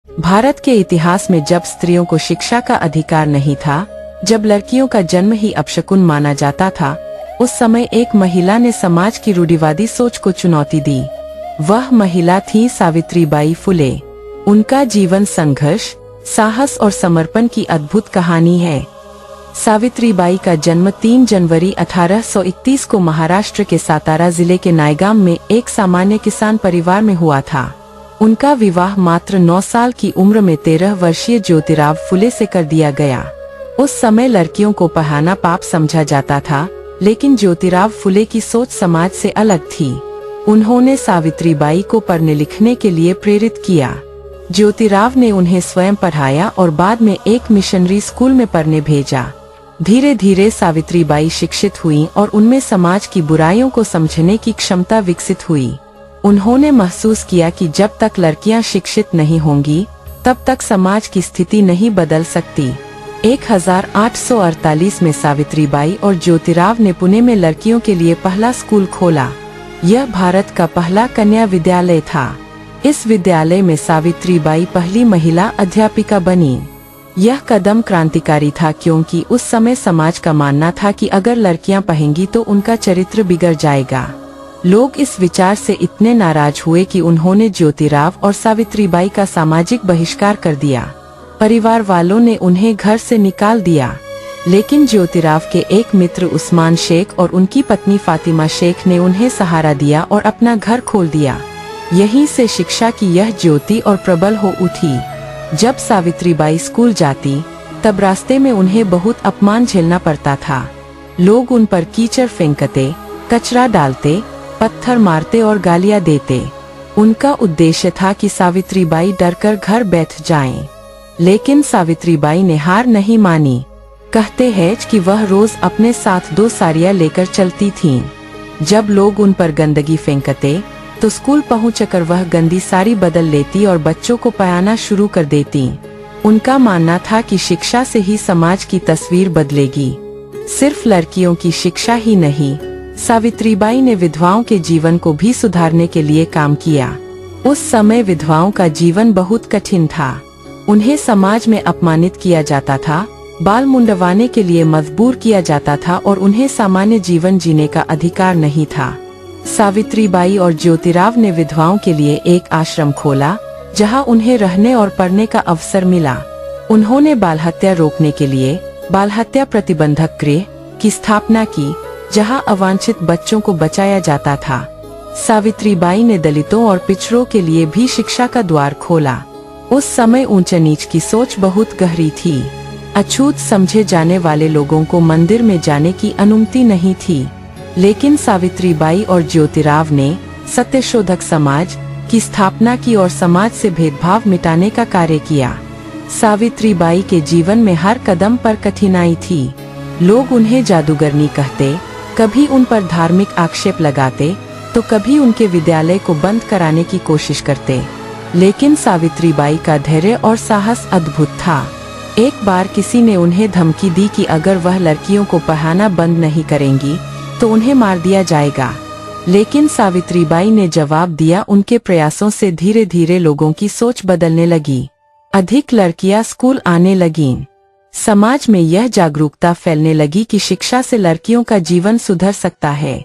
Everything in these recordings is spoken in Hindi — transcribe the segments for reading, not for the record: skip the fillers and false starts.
भारत के इतिहास में जब स्त्रियों को शिक्षा का अधिकार नहीं था, जब लड़कियों का जन्म ही अपशकुन माना जाता था, उस समय एक महिला ने समाज की रूढ़िवादी सोच को चुनौती दी। वह महिला थी सावित्रीबाई फुले। उनका जीवन संघर्ष, साहस और समर्पण की अद्भुत कहानी है। सावित्रीबाई का जन्म 3 जनवरी 1831 को महाराष्ट्र के सातारा जिले के नायगाम में एक सामान्य किसान परिवार में हुआ था। उनका विवाह मात्र 9 साल की उम्र में 13 वर्षीय ज्योतिराव फुले से कर दिया गया। उस समय लड़कियों को पढ़ाना पाप समझा जाता था, लेकिन ज्योतिराव फुले की सोच समाज से अलग थी। उन्होंने सावित्रीबाई को पढ़ने लिखने के लिए प्रेरित किया। ज्योतिराव ने उन्हें स्वयं पढ़ाया और बाद में एक मिशनरी स्कूल में पढ़ने भेजा। धीरे धीरे सावित्रीबाई शिक्षित हुईं और उनमें समाज की बुराइयों को समझने की क्षमता विकसित हुई। उन्होंने महसूस किया कि जब तक लड़कियां शिक्षित नहीं होंगी, तब तक समाज की स्थिति नहीं बदल सकती। 1848 में सावित्रीबाई और ज्योतिराव ने पुणे में लड़कियों के लिए पहला स्कूल खोला। यह भारत का पहला कन्या विद्यालय था। इस विद्यालय में सावित्रीबाई पहली महिला अध्यापिका बनी। यह कदम क्रांतिकारी था, क्योंकि उस समय समाज का मानना था कि अगर लड़कियां पढ़ेंगी तो उनका चरित्र बिगड़ जाएगा। लोग इस विचार से इतने नाराज हुए कि उन्होंने ज्योतिराव और सावित्रीबाई का सामाजिक बहिष्कार कर दिया। परिवार वालों ने उन्हें घर से निकाल दिया, लेकिन ज्योतिराव के एक मित्र उस्मान शेख और उनकी पत्नी फातिमा शेख ने उन्हें सहारा दिया और अपना घर खोल दिया। यहीं से शिक्षा की यह ज्योति और प्रबल हो उठी। जब सावित्रीबाई स्कूल जाती, तब रास्ते में उन्हें बहुत अपमान झेलना पड़ता था। लोग उन पर कीचड़ फेंकते, कचरा डालते, पत्थर मारते और गालियां देते। उनका उद्देश्य था कि सावित्रीबाई डरकर घर बैठ जाएं। लेकिन सावित्रीबाई ने हार नहीं मानी। कहते हैं कि वह रोज अपने साथ 2 साड़ियां लेकर चलती थीं। जब लोग उन पर गंदगी फेंकते, तो स्कूल पहुंचकर वह गंदी साड़ी बदल लेती और बच्चों को पढ़ाना शुरू कर देती। उनका मानना था कि शिक्षा से ही समाज की तस्वीर बदलेगी। सिर्फ लड़कियों की शिक्षा ही नहीं, सावित्रीबाई ने विधवाओं के जीवन को भी सुधारने के लिए काम किया। उस समय विधवाओं का जीवन बहुत कठिन था। उन्हें समाज में अपमानित किया जाता था, बाल मुंडवाने के लिए मजबूर किया जाता था और उन्हें सामान्य जीवन जीने का अधिकार नहीं था। सावित्रीबाई और ज्योतिराव ने विधवाओं के लिए एक आश्रम खोला, जहां उन्हें रहने और पढ़ने का अवसर मिला। उन्होंने बाल हत्या रोकने के लिए बाल हत्या प्रतिबंधक गृह की स्थापना की, जहां अवांछित बच्चों को बचाया जाता था। सावित्रीबाई ने दलितों और पिछड़ों के लिए भी शिक्षा का द्वार खोला। उस समय ऊंच नीच की सोच बहुत गहरी थी। अछूत समझे जाने वाले लोगों को मंदिर में जाने की अनुमति नहीं थी। लेकिन सावित्रीबाई और ज्योतिराव ने सत्यशोधक समाज की स्थापना की और समाज से भेदभाव मिटाने का कार्य किया। सावित्रीबाई के जीवन में हर कदम पर कठिनाई थी। लोग उन्हें जादूगरनी कहते, कभी उन पर धार्मिक आक्षेप लगाते, तो कभी उनके विद्यालय को बंद कराने की कोशिश करते। लेकिन सावित्रीबाई का धैर्य और साहस अद्भुत था। एक बार किसी ने उन्हें धमकी दी कि अगर वह लड़कियों को पढ़ाना बंद नहीं करेंगी, तो उन्हें मार दिया जाएगा। लेकिन सावित्रीबाई ने जवाब दिया। उनके प्रयासों से धीरे धीरे लोगों की सोच बदलने लगी। अधिक लड़कियां स्कूल आने लगीं। समाज में यह जागरूकता फैलने लगी कि शिक्षा से लड़कियों का जीवन सुधर सकता है।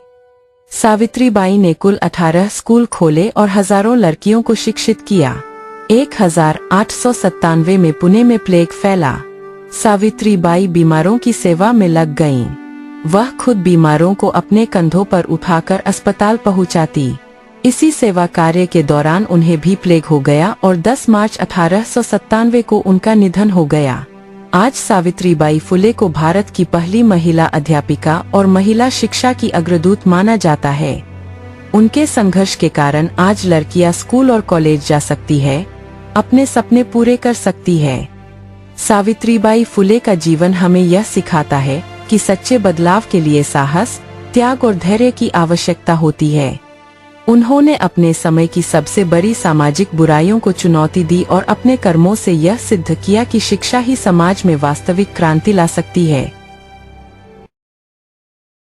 सावित्रीबाई ने कुल 18 स्कूल खोले और हजारों लड़कियों को शिक्षित किया। 1897 में पुणे में प्लेग फैला। सावित्रीबाई बीमारों की सेवा में लग गईं। वह खुद बीमारों को अपने कंधों पर उठाकर अस्पताल पहुंचाती। इसी सेवा कार्य के दौरान उन्हें भी प्लेग हो गया और 10 मार्च 1897 को उनका निधन हो गया। आज सावित्रीबाई फुले को भारत की पहली महिला अध्यापिका और महिला शिक्षा की अग्रदूत माना जाता है। उनके संघर्ष के कारण आज लड़कियां स्कूल और कॉलेज जा सकती है, अपने सपने पूरे कर सकती है। सावित्रीबाई फुले का जीवन हमें यह सिखाता है कि सच्चे बदलाव के लिए साहस, त्याग और धैर्य की आवश्यकता होती है। उन्होंने अपने समय की सबसे बड़ी सामाजिक बुराइयों को चुनौती दी और अपने कर्मों से यह सिद्ध किया कि शिक्षा ही समाज में वास्तविक क्रांति ला सकती है।